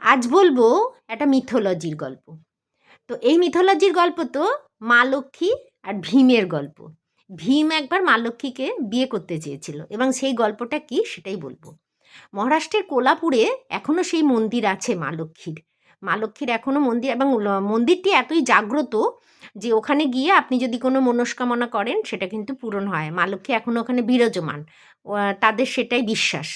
আজ বলবো একটা মিথোলজির গল্প। তো এই মিথোলজির গল্প তো মা লক্ষ্মী আর ভীমের গল্প। ভীম একবার মা লক্ষ্মীকে বিয়ে করতে চেয়েছিল এবং সেই গল্পটা কি সেটাই বলবো। মহারাষ্ট্রের কোলাপুরে এখনও সেই মন্দির আছে মা লক্ষ্মীর। মা লক্ষ্মীর এখনও মন্দির এবং মন্দিরটি এতই জাগ্রত যে ওখানে গিয়ে আপনি যদি কোনো মনস্কামনা করেন সেটা কিন্তু পূরণ হয়। মা লক্ষ্মী এখনও ওখানে বিরাজমান। তাদের সেটাই বিশ্বাস।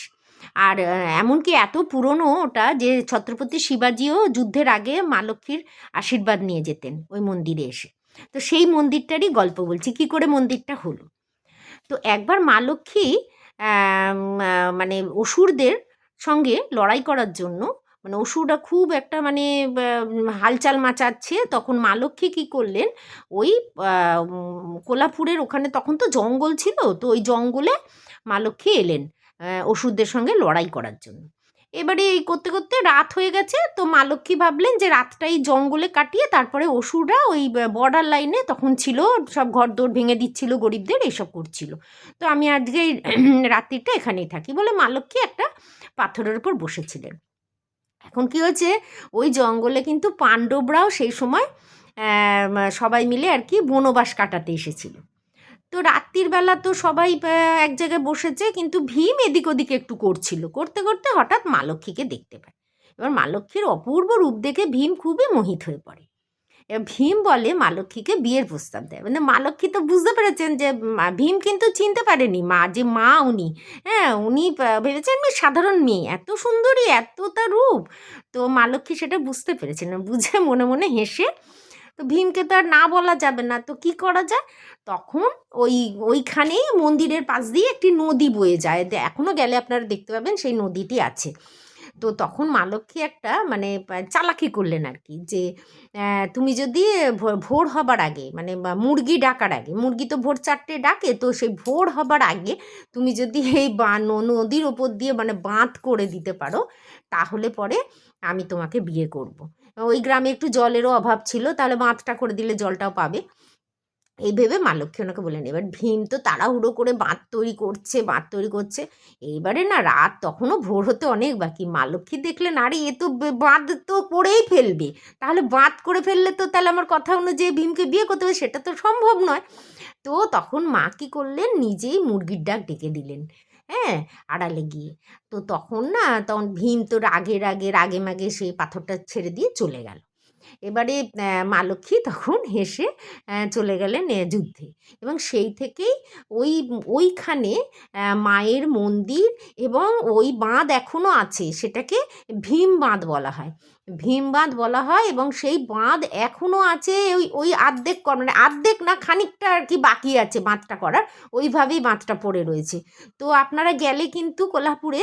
আর এমনকি এত পুরনো ওটা যে ছত্রপতি শিবাজিও যুদ্ধের আগে মা লক্ষ্মীর আশীর্বাদ নিয়ে যেতেন ওই মন্দিরে এসে। তো সেই মন্দিরটারই গল্প বলছি কী করে মন্দিরটা হলো। তো একবার মা লক্ষ্মী মানে অসুরদের সঙ্গে লড়াই করার জন্য, মানে অসুররা খুব একটা মানে হালচাল মাচাচ্ছে, তখন মা লক্ষ্মী কী করলেন, ওই কোলাপুরের ওখানে তখন তো জঙ্গল ছিল, তো ওই জঙ্গলে মা লক্ষ্মী এলেন অসুরদের সঙ্গে লড়াই করার জন্য। এবারে এই করতে করতে রাত হয়ে গেছে, তো মা লক্ষ্মী ভাবলেন যে রাতটা এই জঙ্গলে কাটিয়ে তারপরে অসুররা ওই বর্ডার লাইনে তখন ছিল, সব ঘরদোর ভেঙে দিচ্ছিল, গরিবদের এইসব করছিল। তো আমি আজকে এই রাত্রিটা এখানেই থাকি বলে মা লক্ষ্মী একটা পাথরের উপর বসেছিলেন। এখন কি হয়েছে, ওই জঙ্গলে কিন্তু পাণ্ডবরাও সেই সময় সবাই মিলে আর কি বনবাস কাটাতে এসেছিল। তো রাত্রির বেলা তো সবাই এক জায়গায় বসেছে, কিন্তু ভীম এদিক ওদিক একটু করছিল, করতে করতে হঠাৎ মা লক্ষ্মীকে দেখতে পায়। এবার মা লক্ষ্মীর অপূর্ব রূপ দেখে ভীম খুবই মোহিত হয়ে পড়ে। এবার ভীম বলে মা লক্ষ্মীকে বিয়ের প্রস্তাব দেয়। মানে মা লক্ষ্মী তো বুঝতে পেরেছেন যে ভীম কিন্তু চিনতে পারেনি মা উনি, হ্যাঁ উনি ভেবেছেন মেয়ে সাধারণ মেয়ে, এত সুন্দরী, এত তার রূপ। তো মা লক্ষ্মী সেটা বুঝতে পেরেছেন, বুঝে মনে মনে হেসে, তো ভীমকে তো আর না বলা যাবে না, তো কি করা যায়, তখন ওইখানেই মন্দিরের পাশ দিয়ে একটি নদী বয়ে যায়, এখনও গেলে আপনারা দেখতে পাবেন সেই নদীটি আছে। তো তখন মা লক্ষ্মী একটা মানে চালাকি করলেন আর কি, যে তুমি যদি ভোর হবার আগে, মানে মুরগি ডাকার আগে, মুরগি তো ভোর 4টে ডাকে, তো সেই ভোর হবার আগে তুমি যদি এই নদীর ওপর দিয়ে মানে বাঁধ করে দিতে পারো, তাহলে পরে আমি তোমাকে বিয়ে করব। ওই গ্রামে একটু জলেরও অভাব ছিল, তাহলে বাঁধটা করে দিলে জলটাও পাবে। এই ভেবে মা লক্ষ্মী ওনাকে বললেন। এবার ভীম তো তাড়াহুড়ো করে বাঁধ তৈরি করছে। এইবারে না রাত তখনও ভোর হতে অনেক বাকি। মা লক্ষ্মী দেখলেন আরে এ তো বাঁধ তো করেই ফেলবে, তাহলে বাঁধ করে ফেললে তো তাহলে আমার কথা অনুযায়ী ভীমকে বিয়ে করতে হবে, সেটা তো সম্ভব নয়। তো তখন মা কী করলেন, নিজেই মুরগির ডাক ডেকে দিলেন, হ্যাঁ, আড়ালে গিয়ে। তো তখন ভীম তো রাগে মাগে সেই পাথরটা ছেড়ে দিয়ে চলে গেল। এবারে মা লক্ষ্মী তখন হেসে চলে গেলেন যুদ্ধে। এবং সেই থেকেই ওইখানে মায়ের মন্দির এবং ওই বাঁধ এখনও আছে, সেটাকে ভীম বাঁধ বলা হয়। ভীম বাঁধ বলা হয় এবং সেই বাঁধ এখনও আছে। ওই মানে আর্ধেক না, খানিকটা আর কি বাকি আছে বাঁধটা করার, ওইভাবেই বাঁধটা পড়ে রয়েছে। তো আপনারা গেলে কিন্তু কোল্হাপুরে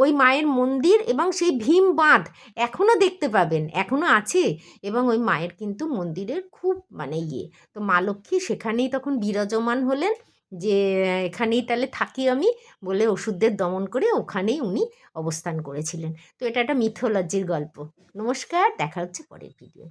ওই মায়ের মন্দির এবং সেই ভীম বাঁধ এখনও দেখতে পাবেন, এখনও আছে। এবং ওই মায়ের কিন্তু মন্দিরের খুব মানে তো মা লক্ষ্মী সেখানেই তখন বিরাজমান হলেন, যে এখানেই তাহলে থাকি আমি বলে অসুরদের দমন করে ওখানেই উনি অবস্থান করেছিলেন। তো এটা একটা মিথোলজির গল্প। নমস্কার, দেখা হচ্ছে পরের ভিডিও।